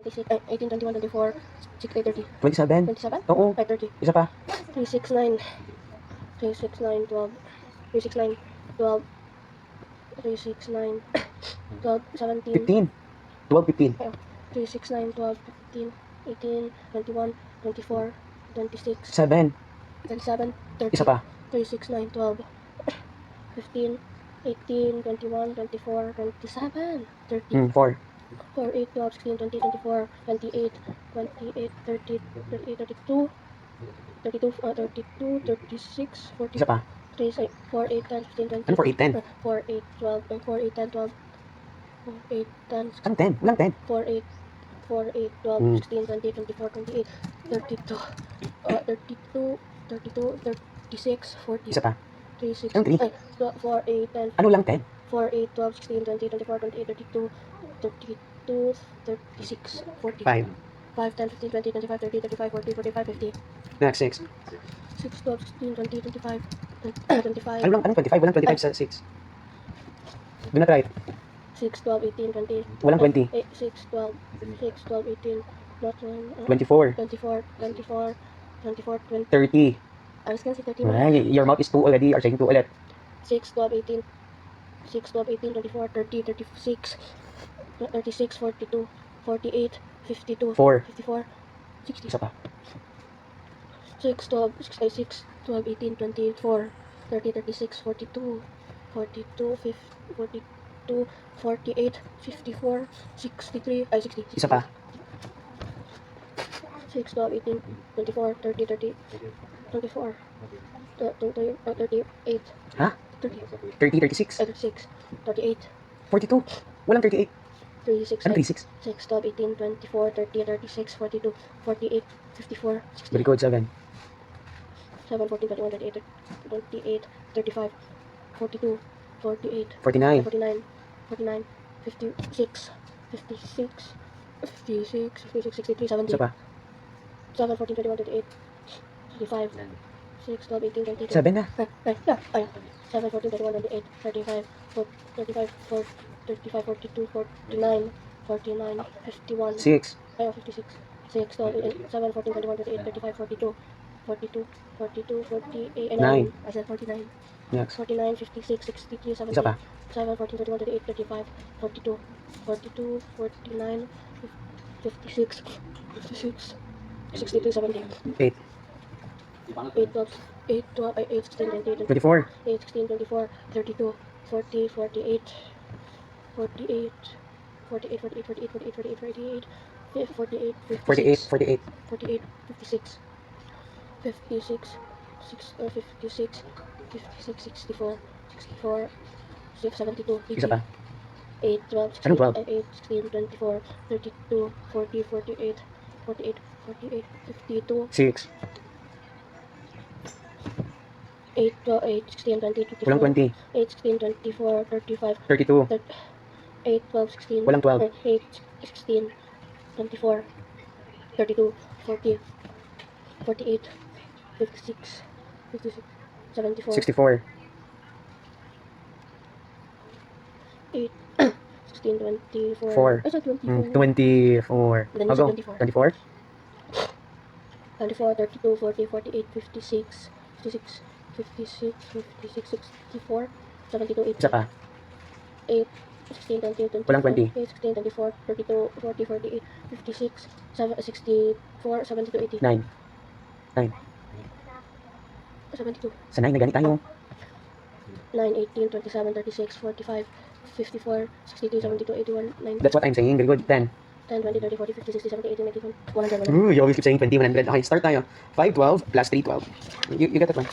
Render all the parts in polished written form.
26, 18, 21, 24, 6, 30. 27? 27? Oo. 5, 30. Isa pa. 3, 6, 9. 3, 6, 9, 12. 3, 6, 9, 12. 3, 6, 9, 12, 17. 15. 12, 15. 3, 6, 9, 12, 15, 18, 21, 24, 26, 7. 27, 30. Isa pa. 3, 6, 9, 12, 15, 18, 21, 24, 27, 30. 4. 4, 8, 12, 16, 20, 24, 28, 28, 30, 38, 32, 32, 32, 36, 40. Isa pa. 3, 4, 8, 10, 15, 20. Ano 4, 8, 10? 4, 8, 12, 4, 8, 10, 12. 4, 8, 10, Anong 10? Walang 10. 4, 8, 4, 8, 12, 16, 20, 24, 28, 32, 32, 32, 36, 40. Isa pa. 3, 6, Anong 3? 4, 8, 10, Ano lang 10? 4, 8, 12, 16, 20, 24, 28, 32, 32, 36, 40. 5. 5, 10, 15, 20, 25, 30, 35, 40, 45, 50. Next, 6. 6, 12, 16, 20, 25, 25. Ano lang? Anong 25? Walang 25 sa 6. Do not write. 6, 12, 18, 20. Walang 20. 6, 12, 6, 12, 18. Not 24. 24, 24, 24, 20. 30. I was gonna say 30. Ay, your mouth is 2 already. You're saying 2 ulit. 6, 12, 18. 6, 12, 18, 24, 30, 36, 36, 42, 48, 52, 4. 54, 60. Isa pa. 6, 12, 6, 12, 18, 24, 30, 36, 42, 42, 42, 48, 54, 63, 60. Isa pa. 6, 12, 18, 24, 30, 30, 24, 38, Ha? 30, 30, 36. 36, 38, 42. Walang 38. 36, Ano 36? 6, 12, 18, 24, 30, 36, 42, 48, 54, 60. Very good, 7. 7, 14, 21, 28, 28, 35, 42, 48, 49. 49, 49, 56, 56, 56, 56, 63, 70. Isa pa. 7, 14, 21, 28, 35, 6, 12, 18, 20. 7 na. Ay. 7, 14, 21, 28, 35, 35, 35, 42, 49, 49, 51. 6. Ayaw, 56. 6, 12, 7, 14, 21, 28, 35, 42, 42, 42, 48, 9. I said 49. Next. 49, 56, 63, 70. Isa pa. 7, 14, 21, 28, 35, 42, 42, 49, 56, 56, 63, 70. 8. 8, 12, 8, 12, 8, 16, 20, 24. 8, 16, 24, 32, 40, 48, 48, 48, 48, 48, 48, 48, 48, 48. 56, 48. 48, 56, 56, 56, 56, 64, 64, 72, 80. Isa pa. 8, 12, 16, Anong 12? 8, 16, 24, 32, 40, 48, 48, 48, 52, 6. 8, 12, 8, 16, 20, 24, Walang 20. 8, 16, 24, 35, 32. 8, 12, 16, Walang 12. 8, 16, 24, 32, 40, 48, 56, 56, 74, 64. 8, 16, 24. 4. I said 24. 24. Then you I'll said go. 24. 24. 24, 32, 40, 48, 56, 56, 56, 56, 64, 72, 80. Isa pa. 8, 16, 20, 24, Walang 20. 8, 16, 24, 32, 40, 48, 56, 64, 72, 80. 9. 9. 72. Sa 9 na ganit tayo. 9, 18, 27, 36, 45, 54, 62, 72, 81, 9, That's what I'm saying. Very good. 10. 10, 20, 30, 40, 50, 60, 70, 80, 90, 100, 100. Ooh, you always keep saying 20, 100. Okay, start tayo. 5, 12 plus 3, 12. You get that one.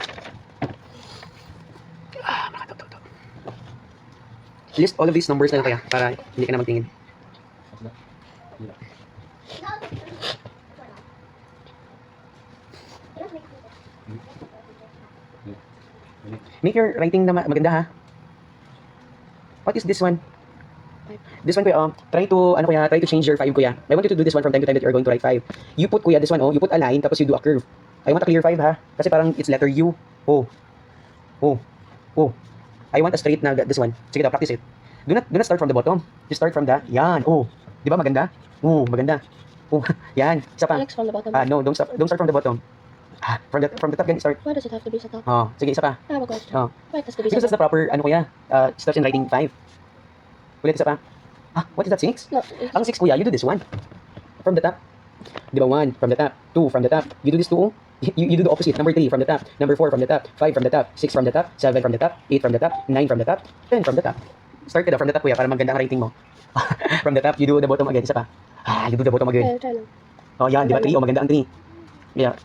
Makatog. List all of these numbers na lang kaya para hindi ka na magtingin. Make your writing na maganda ha. What is this one? This one kuya, try to change your 5 kuya. I want you to do this one from time to time that you're going to write 5. You put kuya this one, you put a line tapos you do a curve. I want a clear 5 ha. Kasi parang it's letter U. Oh. I want a straight na this one. Sige daw, practice it. Do not start from the bottom. Just start from the, yan. Oh. Di ba maganda? Oh, maganda. Oh, yan. Isa pa. Next from the bottom. No, don't start from the bottom. From the top gan start. Why does it have to be sa top? Oh, sige, isa pa. I have a question. Oh. Why it has to be Because sa that's the top? proper, ano kuya, steps in writing 5. Ulit, isa pa. What is that, 6? No, it's, Ang 6 kuya, you do this 1. From the top. Di ba 1 from the top, 2 from the top. You do this 2. You do the opposite. Number 3 from the top, number 4 from the top, 5 from the top, 6 from the top, 7 from the top, 8 from the top, 9 from the top, 10 from the top. Start ka daw from the top kuya para maganda ang rating mo. From the top, you do the bottom again. Isa pa. You do the bottom again. try lang. Oh, yan, di ba 3? Oh, maganda ang 3. Yeah.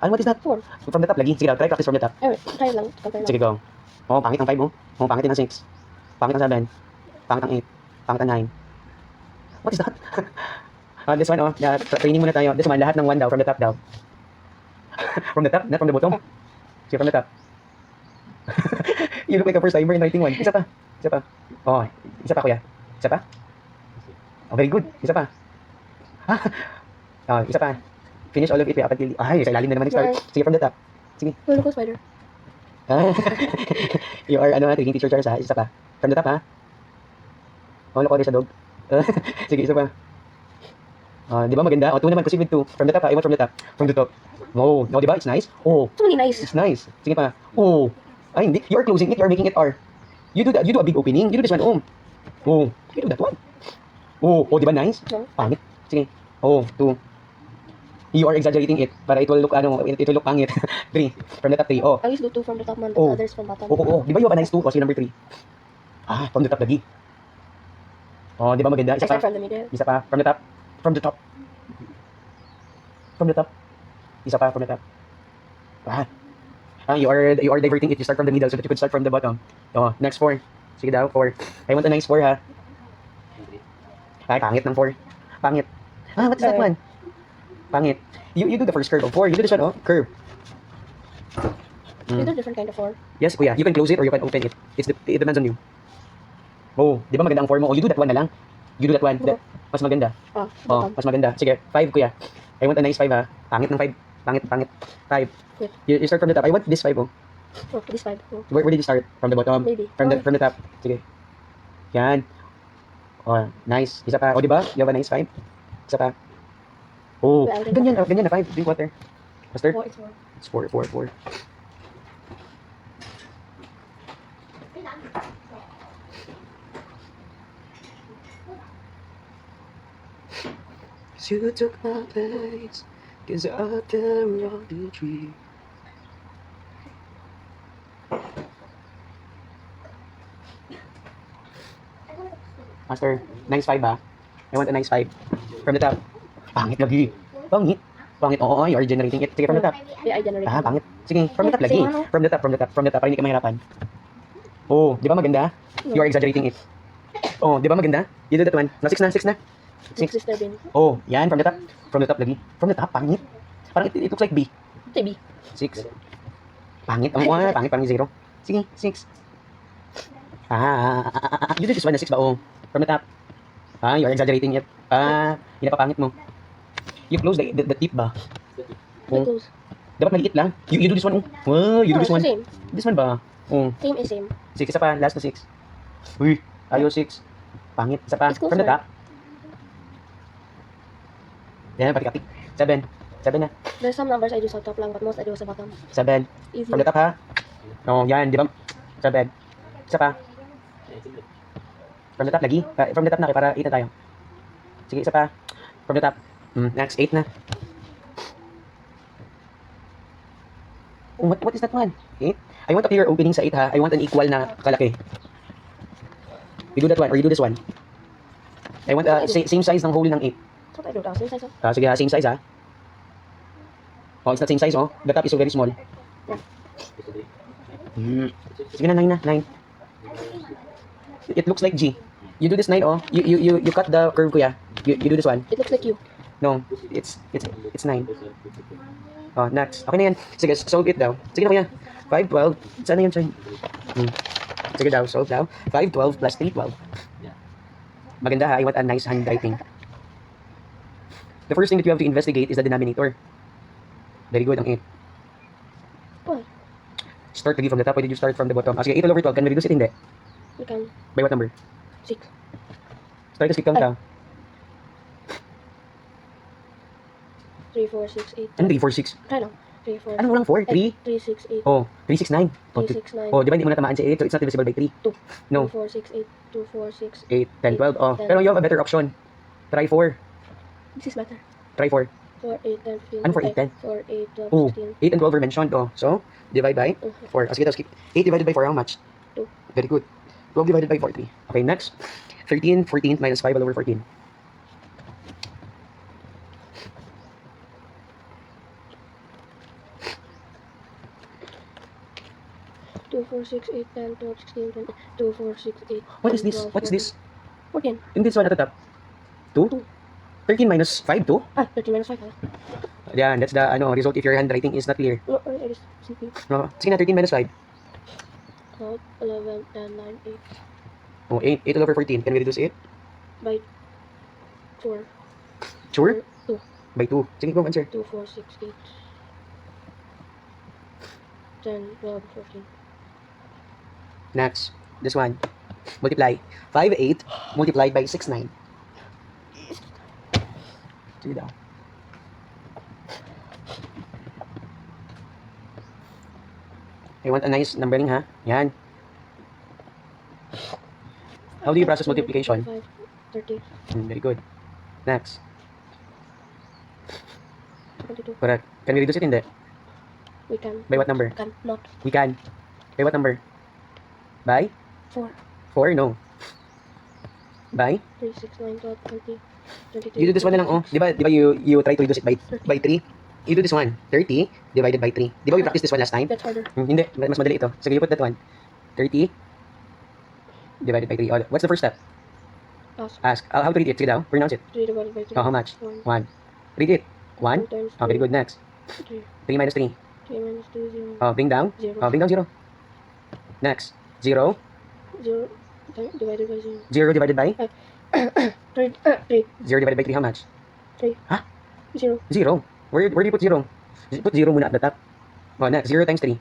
What is that? 4. From the top lagi. Sige daw, try practice from the top. Try lang. Compare lang. Sige, go. Oh, pangit ang 5 mo. Oh, pangit din ang 6. Pangit ang 7. Pangit ang 8. Pangit ang 9. What is that? This one, yeah, training muna tayo. This one, lahat ng 1 daw, from the top daw. From the top, not from the bottom. Sige, from the top. You look like a first timer in writing 1. Isa pa. Isa pa. Oh, isa pa kuya. Isa pa. Oh, very good. Isa pa. Isa pa. Finish all of it up until... Ay, sa ilalim na naman start. Sige, from the top. Sige. Oh, look, spider. You are, training teacher Charles ha. Isa pa. From the top ha. Oh, look, order sa dog. Sige, isa pa. Di ba maganda? 2 naman, kasi with 2. From the top ha. I want from the top. From the top. Oh, no, di ba? It's nice. Oh, It's really nice. it's nice. Sige pa. Oh. Ay, hindi. You are closing it. You are making it R. You do that. You do a big opening. You do this one. Oh. You do that one. Oh, di ba nice? No. Pangit. Sige. Oh, 2. You are exaggerating it para it will look it will look pangit. 3 from the top 3. Oh. I always do 2 from the top man, but Oh. others from bottom. Oh. Di ba you have a nice 2 kasi number 3? From the top lagi. Oh, di ba maganda? I Isa start pa. from the middle. Isa pa. From the top. From the top. From the top. Isa pa from the top. You are diverting it. You start from the middle so that you could start from the bottom. Oh, next 4. Sige daw, 4. I want a nice 4 ha. Ay, pangit ng 4. Pangit. What is that one? Pangit. You do the first curve of 4. You do this one, curve. You do different kind of 4. Yes, kuya. You can close it or you can open it. It depends on you. Oh, di ba maganda ang 4 mo? Oh, you do that one na lang. You do that one. Mas maganda. Bottom. Mas maganda. Sige, 5 kuya. I want a nice 5 ha. Pangit ng 5. Pangit. 5. Wait. You start from the top. I want this 5 oh. Oh, this 5. Oh. Where did you start? From the bottom? Maybe. From the top. Sige. Yan. Oh, nice. Isa pa. Oh, di ba? You have a nice 5. Isa pa. Oh, ganyan na 5. Drink water. Master? 4, it's 4. It's 4. You took my place, 'cause out there on the tree. Master, nice 5 ba? I want a nice 5. From the top. Pangit lagi. Pangit. Oo, you are generating it. Sige, from the top. Yeah, I generate. Pangit. Sige, from the top lagi. Same ano? From the top, para hindi ka mahirapan. Oh, di ba maganda? You are exaggerating it. Oh, di ba maganda? You do that one. 6 na. 6 is 13. Oh, yan, from the top. From the top lagi. From the top, pangit. Parang it looks like B. Say B. 6. Pangit. Pangit 0. Sige, 6. You do this one na 6 ba? Oh, from the top. You are exaggerating it. Yun na pangit mo. You close the tip ba? I close. Dapat maliit lang. You do this one. Oh, you do No, this one. Same. This one ba? Oh, Same is same. 6. Isa pa, last na 6. Uy, ayaw 6. Pangit. Isa pa, It's closer. from the top. Yan, pati kapit. 7. 7 na. There's some numbers I do sa top lang, but most I do sa bottom. 7. Easy. From the top ha. Oh, yan, di ba? 7. Isa pa. From the top lagi. From the top na, para 8 na tayo. Sige, isa pa. From the top. Next, 8 na. Oh, what is that one? 8? I want a clear opening sa 8 ha. I want an equal na kalaki. You do that one, or you do this one. I want same size ng hole ng 8. What I do now? Same size. Sige ha, same size ha. Oh, it's not same size oh. The top is so very small. Sige na, 9 na, 9. It looks like G. You do this 9 oh. You cut the curve kuya. You do this one. It looks like you. No, it's 9. Oh, next. Okay na yan. Sige, solve it daw. Sige na kuya. 5, 12. Saan na yun, Chay? Sige daw, solve daw. 5, 12 plus 3, 12. Maganda ha, I want a nice handwriting. The first thing that you have to investigate is the denominator. Very good, ang 8. Why? Start lagi from the top. Why did you start from the bottom? Sige, 8 all over 12. Can we reduce it? Hindi. You can. By what number? 6. Start to skip count daw. 3, 4, 6, 8, Ano 3, 4, 6? Try lang. 3, 4, Ano walang 4? 3? 3, 6, 8, Oh, 3, 6, 9. 3, 6, 9, Oh, di ba hindi mo natamaan si 8? So it's not divisible by 3. 2, No. 4, 6, 8, 2, 4, 6. 8, 10, 12. Oh, 10. pero you have a better option. Try 4. This is better. Try 4. 4, 8, 10, 15. Ano 4, 8, 10? 4, 8, 12, Oh, 16. 8 and 12 were mentioned. Oh, so, divide by 4. Sige, tapos 8 divided by 4, how much? 2. Very good. 12 divided by 4, 3. Okay, next. 13, 14 minus 5 all over 14. 2, 4, 6, 8, 10, 12, 16, 20. 2, 4, 6, 8. What is 10, this? 12, What is this? 14. In this one at the top. 2? 2. 13 minus 5, 2? 13 minus 5. Yeah, that's the result if your handwriting is not clear. No, it is simply No, sige na, 13 minus 5. 12, 11, 10, 9, 8. Oh, 8. 8 all over 14. Can we reduce it? By 4. Sure? 2, By 2. Sige, go answer. 2, 4, 6, 8. 10, 12, 14. Next. This one. Multiply. 5, 8 multiplied by 6, 9. Sige daw. I want a nice numbering, ha? Yan. How do you process multiplication? 25, 30, Very good. Next. 22. Correct. Can we reduce it? Hindi. We can. By what number? Can not. We can. By what number? By? 4, 4? No. By? 3, 6, 9, 12, 20, 22. You do this one na lang, oh. Di ba you try to reduce it by 3? You do this one. 30 divided by 3. Di ba we practiced this one last time? That's harder. Hindi. Mas madali ito. Sige, you put that one. 30 divided by 3. Oh, what's the first step? Ask. Ask. How to read it? Sige daw. Pronounce it. 3 divided by 3. Oh, how much? 1. 1. Read it. 1. 2 times Oh, very good. Next. 3. 3 minus 3. 3 minus 2, 0. Oh, bring down. 0. Oh, bring down 0. Next. 0. 0 divided by 0. 0 divided by? 3. 3. 0 divided by 3. How much? 3. Huh? 0. 0. Where do you put 0? Put 0 muna at the top. Oh, next. 0 times 3.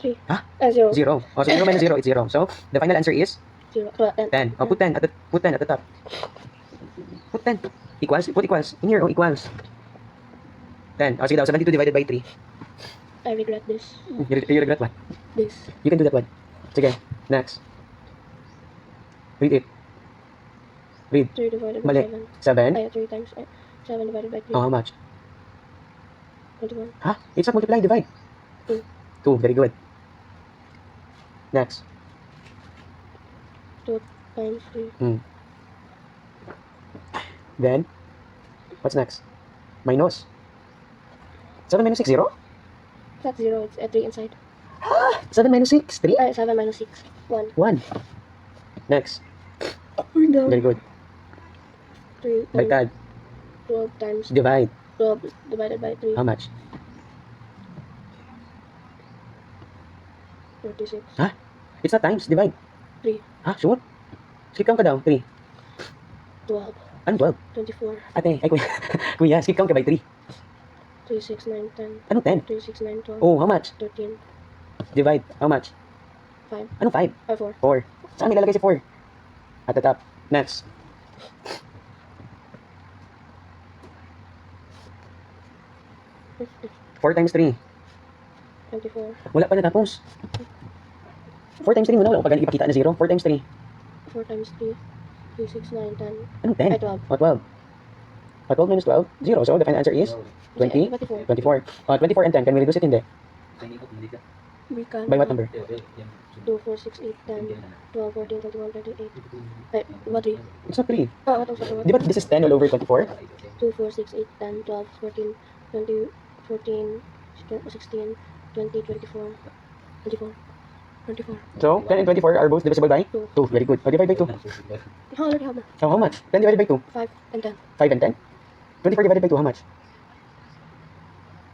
3. Huh? 0. 0. Oh, so 0 minus 0 is 0. So, the final answer is 0. 10. Oh, put 10 at the top. Put 10. Equals? Put equals. In here, oh, equals. 10. Oh, sige daw. 72 divided by 3. I regret this. You regret what? This. You can do that one. Sige. Next. Read it. Read. 3 divided by Mali. 7. 7. 3 times 7 divided by 3. Oh, how much? 21. Huh? It's not multiply, divide. 2. 2. Very good. Next. 2 times 3. Then, what's next? Minus. 7 minus 6, 0? That's 0. It's a 3 inside. 7 minus 6, 3? 7 minus 6. 1. 1. Next. No. Very good. 3 times Baliktad. 12 times Divide. 12 divided by 3. How much? 36. Huh? It's not times, divide. 3. Ah, sure? Skip count ka daw. 3. 12. Ano 12? 24. Ate, ay kuya. Kuya, skip count ka by 3. 3, 6, 9, 10. Ano 10? 3, 6, 9, 12. Oh, how much? 13. Divide. How much? 5. Ano 5? 4. 4. Saan may lalagay si 4? At the top. Next. Four times 3. 24. Wala pa natapos. 4 times 3 mo na. Wala ko pa ganun ipakita na 0. 4 times 3. 4 times 3. 3, 6, 9, 10. Anong 10? Ay, 12. Oh, 12. Oh, 12 minus 12? 0. So, the final answer is 20? 24. 24. Oh, 24 and 10. Can we reduce it? Hindi. We can. By what number? 2, 4, 6, 8, 10. 12, 14, 21, 28. Ay, what 3? It's not 3. What was the Di ba this is 10 all over 24? 2, 4, 6, 8, 10, 12, 14, 20, 14, 16, 20, 24, 24, 24. So, 10 and 24 are both divisible by? 2. 2. Very good. Oh, divide by 2. I already have that. So, how much? 10 divided by 2. 5 and 10. 5 and 10? 24 divided by 2, how much?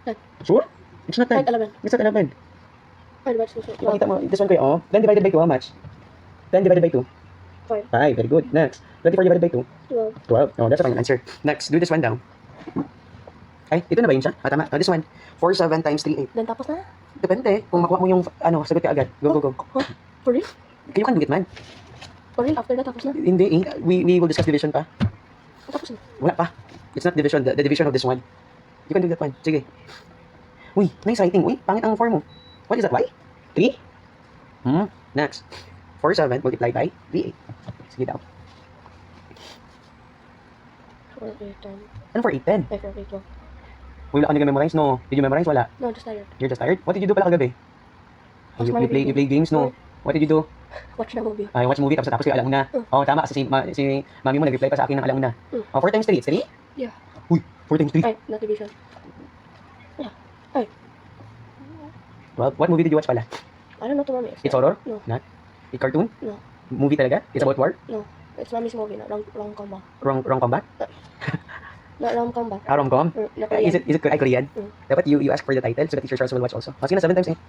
10. Sure? It's not 10. 11. It's not 11. I divided by 2. Ipakita mo. This one kayo, oh. 10 divided by 2, how much? 10 divided by 2. 5. 5. Very good. Next. 24 divided by 2. 12. 12. Oh, that's the final answer. Next. Do this one down. Ay, ito na ba yun siya? Ah, tama. Oh, this one. 4, 7 times 3, 8. Then tapos na? Depende. Kung makuha mo yung, sagot ka agad. Go, go, go. Huh? For real? You can do it, man. For real? After that, tapos na? Hindi eh. We will discuss division pa. Tapos na. Wala pa. It's not division. The division of this one. You can do that one. Sige. Uy, nice writing. Uy, pangit ang 4 mo. What is that? Y? 3? Next. 4, 7 multiplied by 3, 8. Sige daw. 4, 8, 10. Ano 4, 8, 10? Ay, 4, 8, 12. Uy, wala ka nag-memorize, no? Did you memorize? Wala. No, just tired. You're just tired? What did you do pala kagabi? Watch You my play movie. games, no? What did you do? Watch the movie. Ay, watch movie, tapos kayo alauna. Oh, tama. Kasi si mami mo nag-reply pa sa akin ng alauna. Oh, 4 times 3, it's 3? Yeah. Uy, 4 times 3. Ay, not division. Yeah. Ay, Well, what movie did you watch pala? I don't know to mommy. It's horror? No. Not? It's cartoon? No. Movie talaga? It's about war? No. It's mommy's movie, not rom-com ba? Wrong combat? Not rom-com ba? Rom-com? Not Is Korean. it Korean? Mm. Dapat you ask for the title so the teacher Charles will watch also. Oh, sige na, 7 times 8.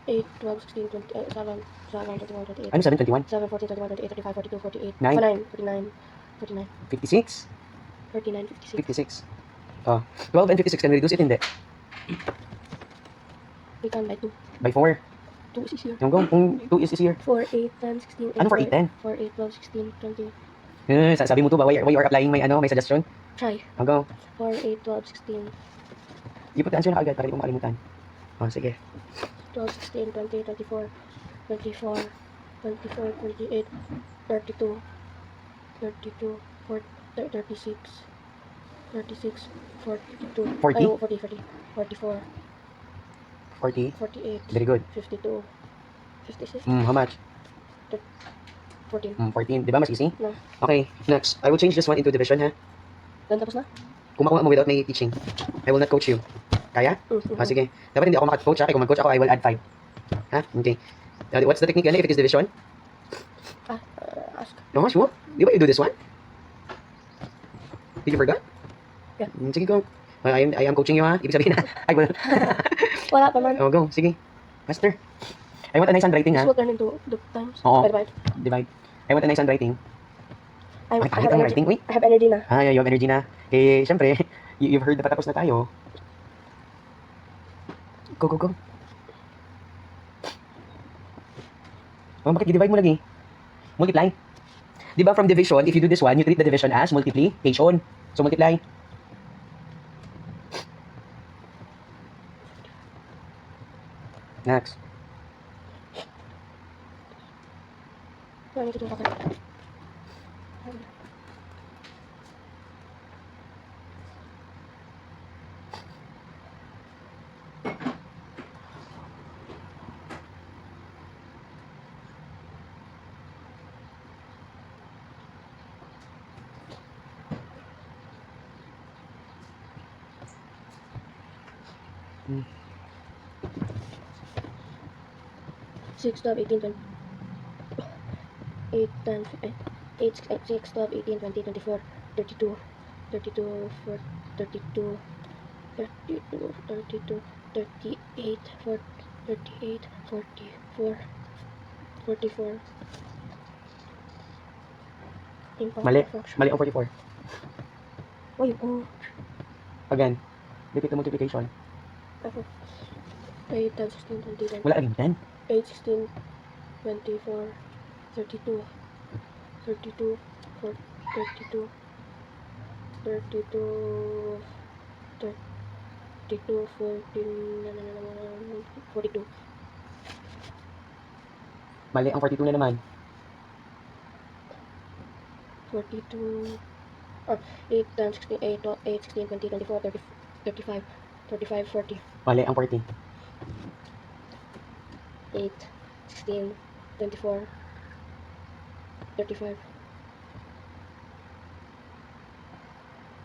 8, 12, 16, 20, 7, 7, 21, 28. Ano 7, 21? 7, 14, 21, 28, 35, 42, 48. 9. 49, 49, 56? 49, 56. 56. Oh, 12 and 56, can we reduce it? Hindi. We can by 2. By 4. 2 is easier. Yung go, kung 2 is easier. 4, 8, 10, 16, 8. Ano 4, 8, 10? 4, 8, 12, 16, 20. Sabi mo to ba, why you are applying may suggestion? Try. Yung go. 4, 8, 12, 16, You put the answer na agad para di mo makalimutan. Oh, sige. 12, 16, 20, 24, 24, 24, 28, 32, 32, 4, 36, 36, 42. 40? Ay, 40, 40, 44, 40. 48, Very good. 52, 56, How much? 14. 14. Di ba mas easy? No. Okay, next. I will change this one into division, ha? Dan tapos na? Kumakuha mo without my teaching. I will not coach you. Kaya? Ah, sige. Dapat hindi ako maka-coach, ha? Kaya kung mag-coach ako, I will add 5. Ha? Okay. What's the technique, if it is division? Ask. No, sure. Di ba you do this one? Did you forgot? Yeah. Sige, go. I am coaching you, ha? Ibig sabihin, I will. Wala pa man. Oh, go. Sige. Master. I want a nice handwriting, ha? This will turn into the times. Oo. Divide. Divide. I want a nice handwriting. I Ay, have pangit ang energy. writing. Uy. I have energy na. You have energy na. Eh, syempre, you've heard na patapos na tayo. Go, go, go. Oh, bakit i-divide mo lagi? Multiply. Di ba from division, if you do this one, you treat the division as multiplication. So, multiply. Next. Ano ito yung kakal? Six, 12, 18, 20. 8, 10, 8, 6, 12, 18, 20, 24, 32, 32, 4, 32, 32, 32, 38, 4, 38, 44, 44. Mali. Mali ang 44. Uy, oh. Again, repeat the multiplication. 8, 10, 16, 20, 20. Wala rin 10. 8, 16, 24, 32, 32, 4, 32, 32, 32, 14, 42. Mali ang 42 na naman. 42, 8, 10, 16, 8, 8, 16, 20, 24, 30, 35, 35, 40. Mali ang 40. 8, 16, 24, 35,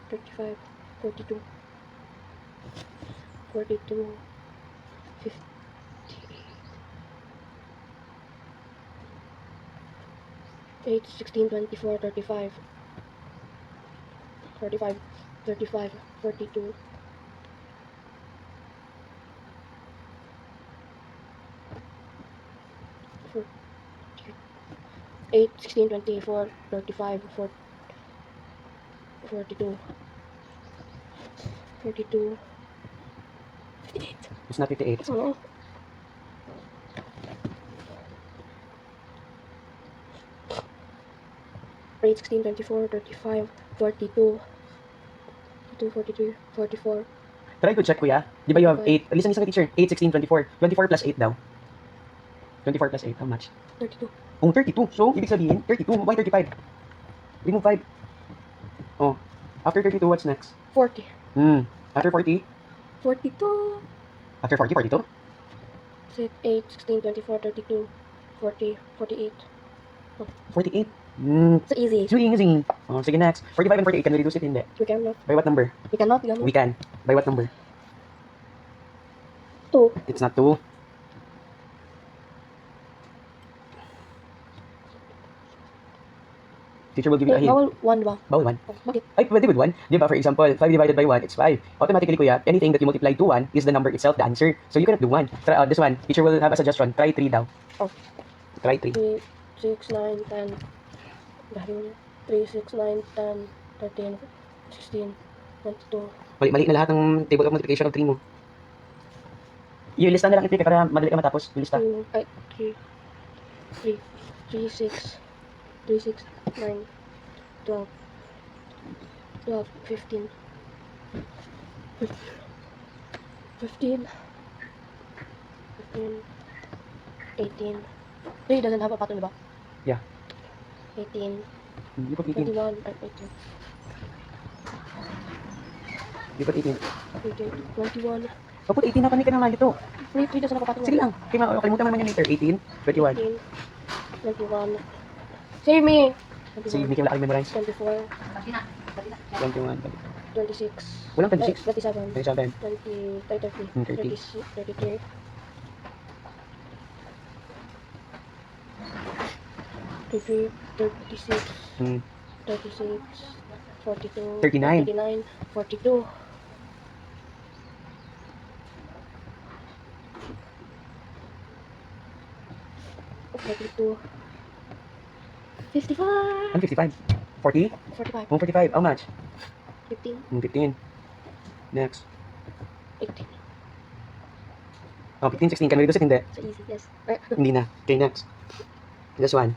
35, 42, 42, 58, 8, 16, 24, 35, 35, 35, 42, 8, 16, 24, 35, 42, 42, 58. It's not 58. Oo. Eight, 16, 24, 35, 42, 42, 43, 44, Try to check, kuya. Di ba you have Okay. 8? Listen ka teacher. 8, 16, 24. 24 plus 8 daw. 24 plus 8, how much? 32, Oh, 32. So, ibig sabihin, 32. Why 35? Remove 5. Oh, after 32, what's next? 40, After 40? 42, After 40, 42? 8, 16, 24, 32, 40, 48. 48. So easy. So easy. Oh, sige next. 45 and 48, can we reduce it? Hindi. We cannot. By what number? We cannot. We cannot. We can. By what number? 2. It's not 2. Teacher will give you a hint. Bawal 1 ba? Bawal 1. Oh, bakit? Ay, pwede with 1. Di ba, for example, 5 divided by 1, it's 5. Automatically, kuya, anything that you multiply to 1 is the number itself, the answer. So you cannot do 1. Try, this one, teacher will have a suggestion. Try 3 daw. Oh. Try 3. 3, 6, 9, 10. Dahil 3, 6, 9, 10, 13, 16, 22. Mali na lahat ng table of multiplication of 3 mo. Yung lista na lang ipika para madali ka matapos. Yung lista. 2, 3, 6, 9, 12, 15, 18. 3 doesn't have a pattern, diba? Yeah. 18, You put 18. 21, and 18. You put 18. 21. Oh, put 18 na kami ka naman dito. 3 doesn't have a pattern. Sige lang. Kalimutan mo naman yun later. 18, 21. 18, 21. Save me! Si Mickey wala kayo memorize. 24, 21. 26. Walang 26. 27. 27. 30, 30, 30. 33. 33, 36, Hmm. 36, 42, 39. 39, 42. Forty-two, 55, Ano 55? 40? 45, Oh, 45. How much? 15, 15. Next. 18. Oh, 15, 16. Can we reduce it? Hindi. So easy, yes. Hindi na. Okay, next. This one.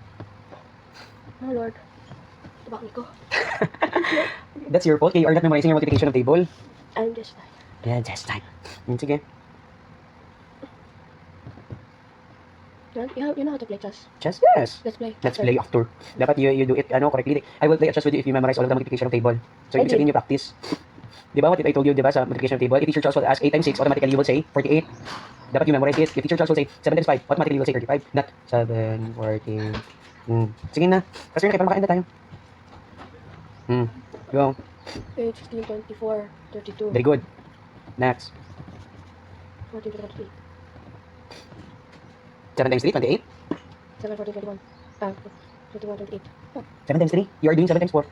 Oh Lord. Tabak ko. That's your fault. You are not memorizing your multiplication of table. I'm just like, Yeah, just time. Sige. you know how to play chess. Chess? Yes. Let's play. Let's play after. Dapat you do it correctly. I will play a chess with you if you memorize all of the multiplication of table. So, I ibig sabihin did. you practice. Di ba what I told you, di ba, sa multiplication of table? If teacher Charles will ask 8 times 6, automatically you will say 48. Dapat you memorize it. If teacher Charles will say 7 times 5, automatically you will say 35. Not 7, 14. Sige na. Kasi yun, para makain na tayo. Go. 8, 16, 24, 32, Very good. Next. 14, 28, 7 times 3, 28. 7, 14, 21. 21, 28. 7 times 3, you are doing 7 times 4.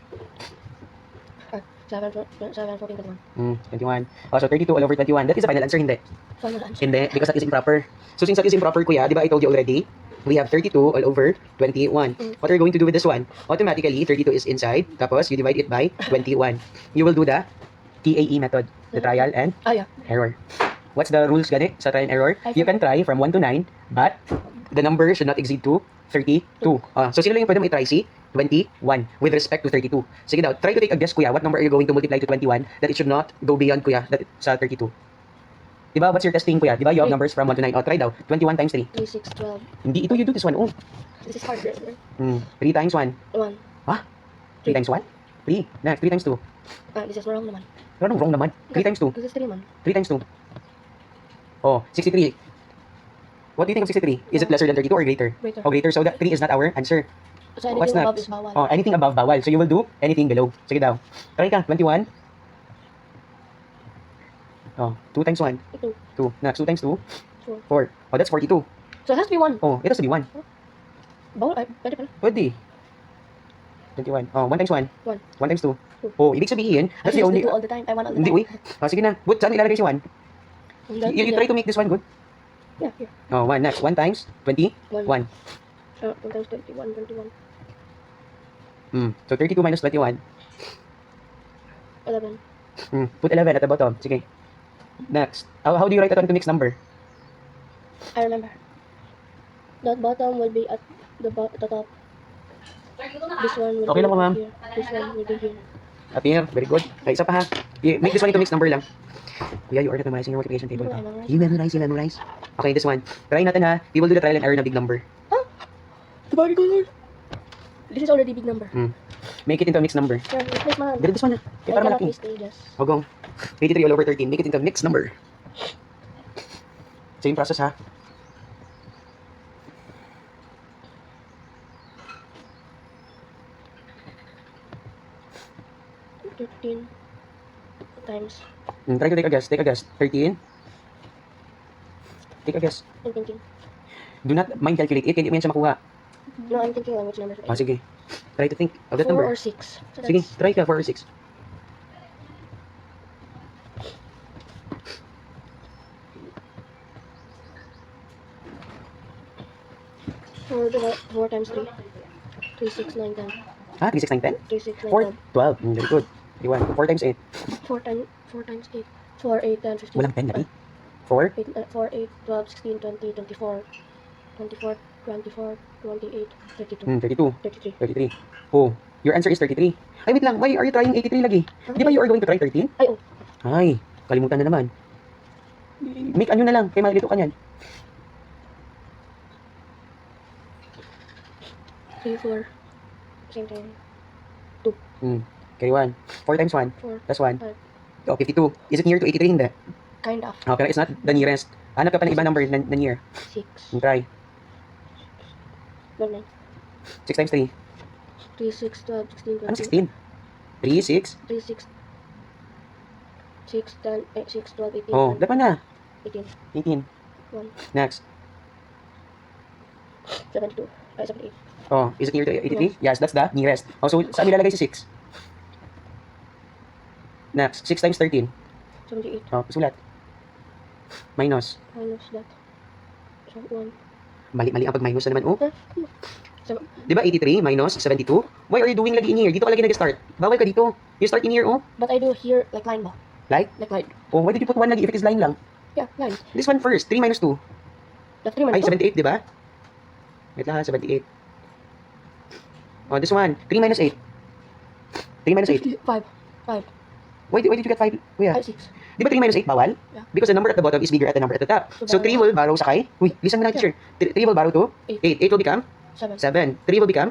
7, 14, 21. 21. Oh, so 32 all over 21. That is the final answer, hindi. Final answer. Hindi, because that is improper. So since that is improper, kuya, di ba I told you already? We have 32 all over 21. What are you going to do with this one? Automatically, 32 is inside. Tapos, you divide it by 21. You will do the TAE method. The trial and Ah, yeah. error. What's the rules, gani, sa trial and error? You can try from 1 to 9, but the number should not exceed to 32. So, sino lang yung pwede mo i-try? Si 21 with respect to 32. Sige daw, try to take a guess, kuya. What number are you going to multiply to 21 that it should not go beyond, kuya, that sa 32? Diba, what's your testing, kuya? Diba, you have numbers from 1 to 9. Oh, try daw. 21 times 3. 3, 6, 12. Hindi, ito, you do this one. Oh. This is hard. 3 times 1. 1. 3 times 1? 3. Next, 3 times 2. This is wrong naman. Ano, wrong naman. 3 times 2. This is 3 man. 3 times 2. Oh, 63. What do you think of 63? Is it lesser than 32 or greater? Greater. Oh, greater. So, that 3 is not our answer. So What's anything above next? is bawal. Oh, anything above, bawal. So, you will do anything below. Sige daw. Try ka. 21. Oh, 2 times 1. 2. 2. Next, 2 times 2. 4. 4. Oh, that's 42. So it has to be 1. Oh, it has to be 1. Bawal. Ay, pwede pala. Pwede. 21. Oh, 1 times 1. 1. 1 times 2. 2. Oh, ibig sabihin, I that's the just only... do all the time. I want all the Hindi, time. uy. Oh, sige na. But, saan ilalagay si 1? You try to make this one good. Yeah, here. Oh, 1. Next, 1 times 20. 1. 1. 1 times 21, 21. So, 32 minus 21. 11. Put 11 at the bottom. Sige. Next. How do you write that one to mixed number? I remember. That bottom will be at the top. This one will Okay be lang po, ma'am. here. This one will be here. At here. Very good. Okay, isa pa ha. Make this one into mixed number lang. Kuya, you are not memorizing your multiplication table. No, I memorize. You memorize. Okay, this one. Try natin ha. We will do the trial and error na big number. Tabagi ko, Lord. This is already big number. Make it into a mixed number. Yeah, replace man. Ganun this one ha. Kaya para malaki. Stages. Hugong. 83 all over 13. Make it into a mixed number. Same process ha. $13 times Try to take a guess. Take a guess. 13. Take a guess. I'm thinking. Do not mind calculate it. Hindi mo yan siya makuha. No, I'm thinking on which number. Sige. Try to think of that 4 number. or 6. So Sige, try ka. 4 or 6. Four times 3. 3, 6, 9, 10. 3, 6, 9, 10? 3, 6, 9, 4, 10. 12. Very good. 31. 4 times 8. 4 times 8. 4, 8, 10, 15. Walang 10 lagi. 4. 4, 8, 12, 16, 20, 24. 24, 24, 28, 32. 32. 33. 33. Oh, your answer is 33. Ay, wait lang. Why are you trying 83 lagi? Di ba you are going to try 13? Ay, oh. Ay, kalimutan na naman. Make ano na lang. Kaya malilito ka niyan. 3, 4. Same thing. Carry 1. 4 times 1. 4. Plus 1. 5. Oh, 52. Is it near to 83? Hindi. Kind of. Okay, it's not the nearest. Hanap ka pa ng ibang number na near. 6. Try. 9. 6 times 3. 3, 6, 12, 16, 20. Ano 16? 3, 6? 3, 6. 6, 10, 8, 6, 12, 18. Oh, dapat na. 18. 18. 1. Next. 72. Ay, 78. Oh, is it near to 83? Yes, that's the nearest. Oh, so saan nilalagay si 6? Next. 6 times 13. 78. Oh, sulat. Minus. Minus that. So, 1. Mali ang pag-minus na naman. Oh, So, di ba 83 minus 72? Why are you doing lagi in here? Dito ka lagi nag-start. Bawal ka dito. You start in here, oh. but I do here like line ba? Like? Like line. Oh, why did you put 1 lagi if it is line lang? Yeah, line. This one first. 3 minus 2. That's 3 Ay, minus 2. 78, di ba? Wait lang ha, 78. Oh, this one. 3 minus 8. 3 minus 8. 5. 5. Why did you get 5? Kuya, 5, 6. di ba 3 minus 8 bawal? Yeah. Because the number at the bottom is bigger at the number at the top. So 3 will borrow sa kay. Uy, listen mo na, teacher. 3 will borrow to 8. 8 will become 7. 7. 3 will become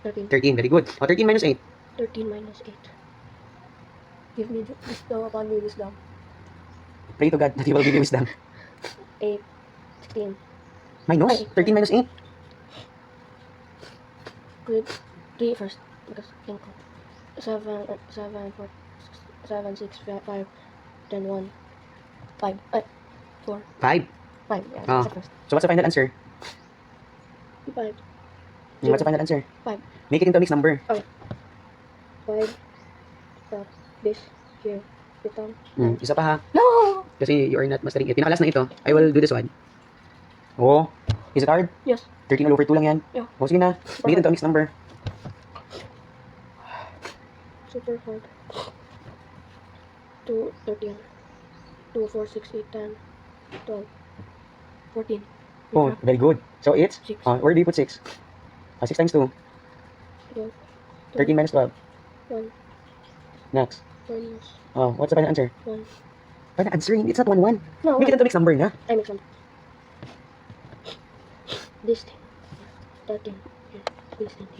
13. 13. Very good. Oh, 13 minus 8. 13 minus 8. Give me bestow upon me wisdom. Pray to God that He will give you wisdom. 8. 16. Minus? Ay. 13 minus 8? Good. 3 first. Because think ko. 7, 4, 7, 6, 5, then 1. 5. 4. 5. 5. Yeah, Ah. that's the first. So what's the final answer? 5. What's the final answer? 5. Make it into a mixed number. 5. This. Here. Become. Isa pa ha. No! Kasi you are not mastering it. Pinakalas na ito. I will do this one. Oh. Is it hard? Yes. 13 all over 2 lang yan. Yeah. Oh, sige na. Make it into a mixed number. Super hard. 2, 13. 2, 4, 6, 8, 10, 12, 14. Oh, very good. So it's? 6. Where do you put 6? 6 times 2. 12, 13 minus 12. 1. Next. Minus Oh, what's the final answer? 1. Final answer? It's not 1, 1. No, Make it into a mixed number na. I make some. This thing. That thing. Here. This thing.